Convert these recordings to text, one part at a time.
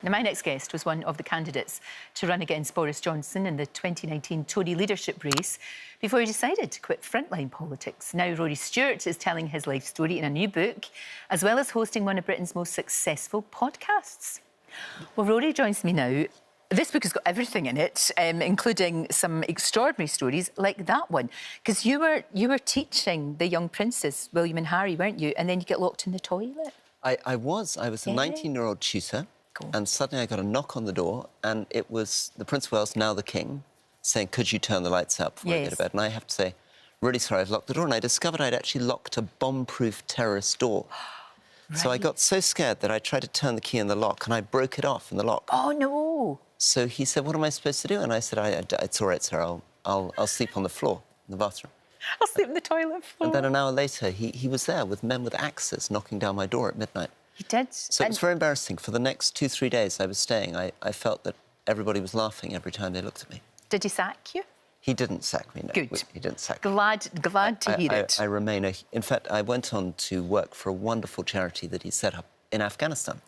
Now, my next guest was one of the candidates to run against Boris Johnson in the 2019 Tory leadership race before he decided to quit frontline politics. Now, Rory Stewart is telling his life story in a new book, as well as hosting one of Britain's most successful podcasts. Well, Rory joins me now. This book has got everything in it, including some extraordinary stories like that one. Because you were teaching the young princes, William and Harry, weren't you? And then you get locked in the toilet. I was a 19-year-old tutor. Cool. And suddenly I got a knock on the door, and it was the Prince of Wales, now the King, saying, could you turn the lights out before I get to bed? And I have to say, really sorry, I've locked the door. And I discovered I'd actually locked a bomb-proof terrorist door. Right. So I got so scared that I tried to turn the key in the lock, and I broke it off in the lock. Oh, no. So he said, what am I supposed to do? And I said, it's all right, sir, I'll sleep on the floor in the bathroom. I'll sleep on the toilet floor. And then an hour later, he was there with men with axes knocking down my door at midnight. He did? So it was very embarrassing. For the next 2-3 days I was staying, I felt that everybody was laughing every time they looked at me. Did he sack you? He didn't sack me, no. Good. He didn't sack me. Glad to hear it. I remain In fact, I went on to work for a wonderful charity that he set up in Afghanistan.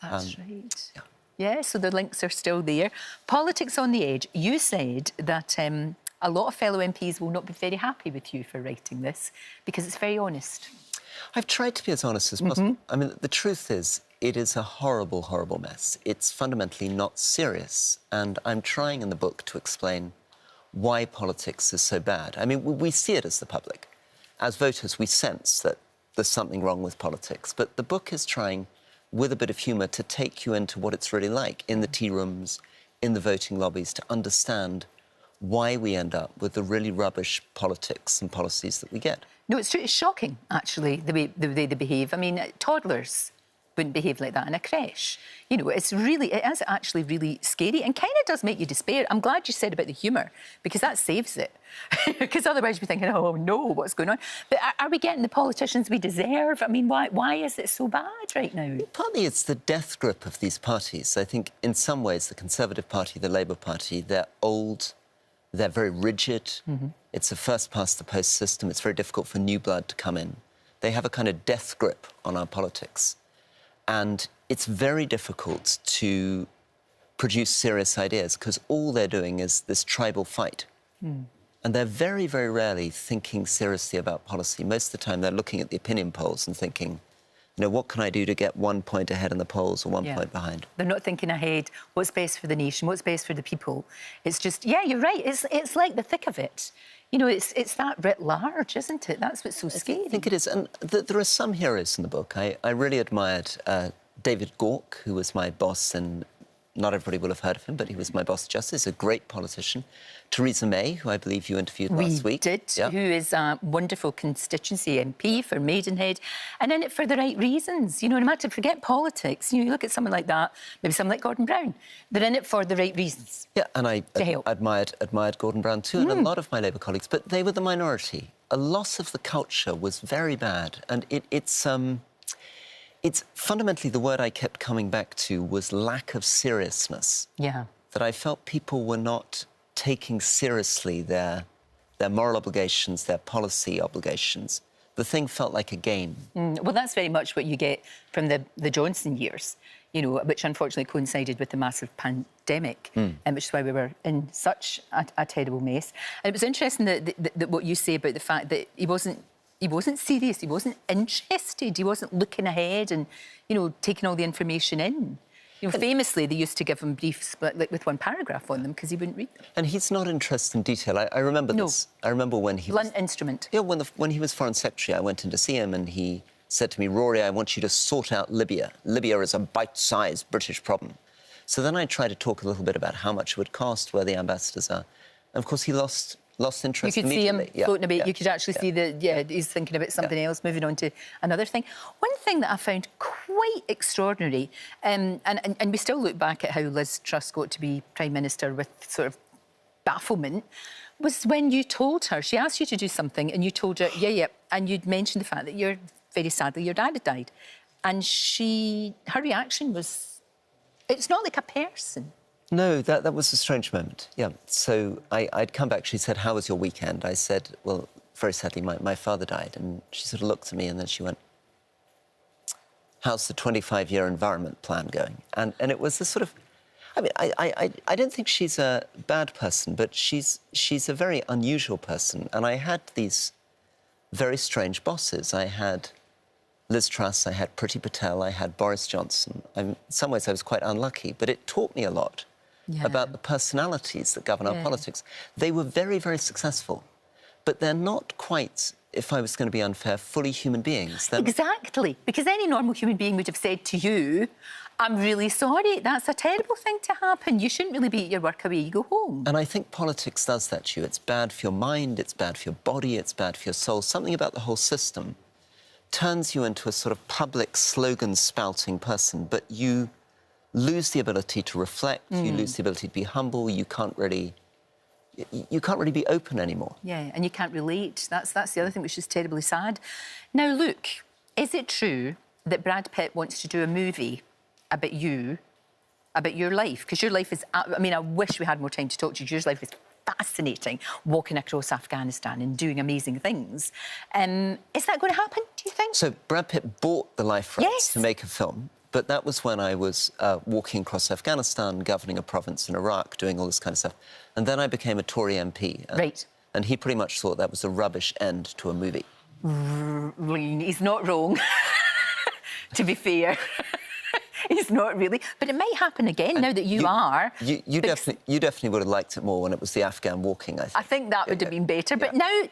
That's right. Yeah. Yeah, so the links are still there. Politics on the Edge. You said that a lot of fellow MPs will not be very happy with you for writing this because it's very honest. I've tried to be as honest as possible. I mean, the truth is, it is a horrible, horrible mess. It's fundamentally not serious. And I'm trying in the book to explain why politics is so bad. I mean, we see it as the public. As voters, we sense that there's something wrong with politics. But the book is trying, with a bit of humour, to take you into what it's really like in the tea rooms, in the voting lobbies, to understand why we end up with the really rubbish politics and policies that we get. No, it's true. It's shocking, actually, the way they behave. I mean, toddlers wouldn't behave like that in a creche. You know, it is actually really scary and kind of does make you despair. I'm glad you said about the humour, because that saves it. Because otherwise you'd be thinking, oh, no, what's going on? But are we getting the politicians we deserve? I mean, why is it so bad right now? Partly it's the death grip of these parties. I think in some ways the Conservative Party, the Labour Party, they're old, they're very rigid. It's a first-past-the-post system. It's very difficult for new blood to come in. They have a kind of death grip on our politics. And it's very difficult to produce serious ideas because all they're doing is this tribal fight. And they're very, very rarely thinking seriously about policy. Most of the time they're looking at the opinion polls and thinking, you know, what can I do to get 1 point ahead in the polls or 1 point behind? They're not thinking ahead, what's best for the nation, what's best for the people. It's just, yeah, you're right, it's like the thick of it. You know, it's that writ large, isn't it? That's what's so scary. I think it is. And there are some heroes in the book. I really admired David Gauke, who was my boss, and not everybody will have heard of him, but he was my boss at Justice, a great politician. Theresa May, who I believe you interviewed last week. We did, who is a wonderful constituency MP for Maidenhead, and in it for the right reasons. You know, no matter, forget politics, you look at someone like that, maybe someone like Gordon Brown, they're in it for the right reasons. Yeah, and I admired Gordon Brown too, and a lot of my Labour colleagues, but they were the minority. A loss of the culture was very bad, and it's fundamentally the word I kept coming back to was lack of seriousness. Yeah. That I felt people were not taking seriously their moral obligations, their policy obligations. The thing felt like a game. Well, that's very much what you get from the Johnson years, you know, which unfortunately coincided with the massive pandemic, and which is why we were in such a terrible mess. And it was interesting that what you say about the fact that he wasn't serious, he wasn't interested, he wasn't looking ahead and, you know, taking all the information in. You know, famously, they used to give him briefs like with one paragraph on them because he wouldn't read them. And he's not interested in detail. I remember this. I remember when he blunt instrument. Yeah, when he was Foreign Secretary, I went in to see him and he said to me, Rory, I want you to sort out Libya. Libya is a bite-sized British problem. So then I tried to talk a little bit about how much it would cost, where the ambassadors are. And, of course, he lost interest. You could see him floating about. You could actually see he's thinking about something else, moving on to another thing. One thing that I found quite extraordinary, and we still look back at how Liz Truss got to be Prime Minister with sort of bafflement, was when you told her, she asked you to do something and you told her, and you'd mentioned the fact that very sadly, your dad had died. And her reaction was, it's not like a person. No, that was a strange moment, yeah. So I'd come back, she said, how was your weekend? I said, well, very sadly, my father died. And she sort of looked at me and then she went, how's the 25-year environment plan going? And it was this sort of, I mean, I don't think she's a bad person, but she's a very unusual person. And I had these very strange bosses. I had Liz Truss, I had Priti Patel, I had Boris Johnson. In some ways, I was quite unlucky, but it taught me a lot about the personalities that govern our politics. They were very, very successful, but they're not quite, if I was going to be unfair, fully human beings. Exactly, because any normal human being would have said to you, I'm really sorry, that's a terrible thing to happen. You shouldn't really be at your work away, you go home. And I think politics does that to you. It's bad for your mind, it's bad for your body, it's bad for your soul. Something about the whole system turns you into a sort of public slogan-spouting person, but you lose the ability to reflect, you lose the ability to be humble, you can't really be open anymore. Yeah, and you can't relate. That's the other thing which is terribly sad. Now, look, is it true that Brad Pitt wants to do a movie about you, about your life? Because your life is... I mean, I wish we had more time to talk to you. Your life is fascinating, walking across Afghanistan and doing amazing things. Is that going to happen, do you think? So Brad Pitt bought the life rights to make a film, but that was when I was walking across Afghanistan, governing a province in Iraq, doing all this kind of stuff. And then I became a Tory MP. And he pretty much thought that was a rubbish end to a movie. He's not wrong, to be fair. He's not really. But it might happen again now that you are. You definitely would have liked it more when it was the Afghan walking, I think. I think that would have been better. But now,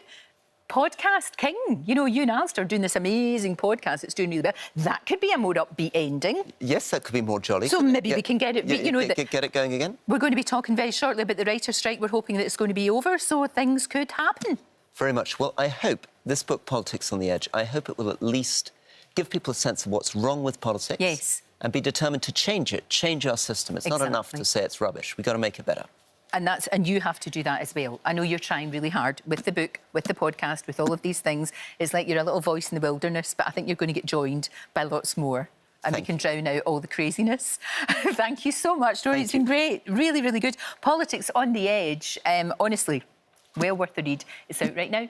podcast king, you know, you and Alistair are doing this amazing podcast. It's doing really well. That could be a more upbeat ending. Yes, that could be more jolly. So maybe we can get it, you know... Get it going again? We're going to be talking very shortly about the writer's strike. We're hoping that it's going to be over, so things could happen. Very much. Well, I hope this book, Politics on the Edge, I hope it will at least give people a sense of what's wrong with politics. Yes. And be determined to change it, change our system. It's not enough to say it's rubbish. We've got to make it better. And you have to do that as well. I know you're trying really hard with the book, with the podcast, with all of these things. It's like you're a little voice in the wilderness, but I think you're going to get joined by lots more. And we can drown out all the craziness. Thank you so much, Rory. It's been great. Really, really good. Politics on the Edge. Honestly, well worth the read. It's out right now.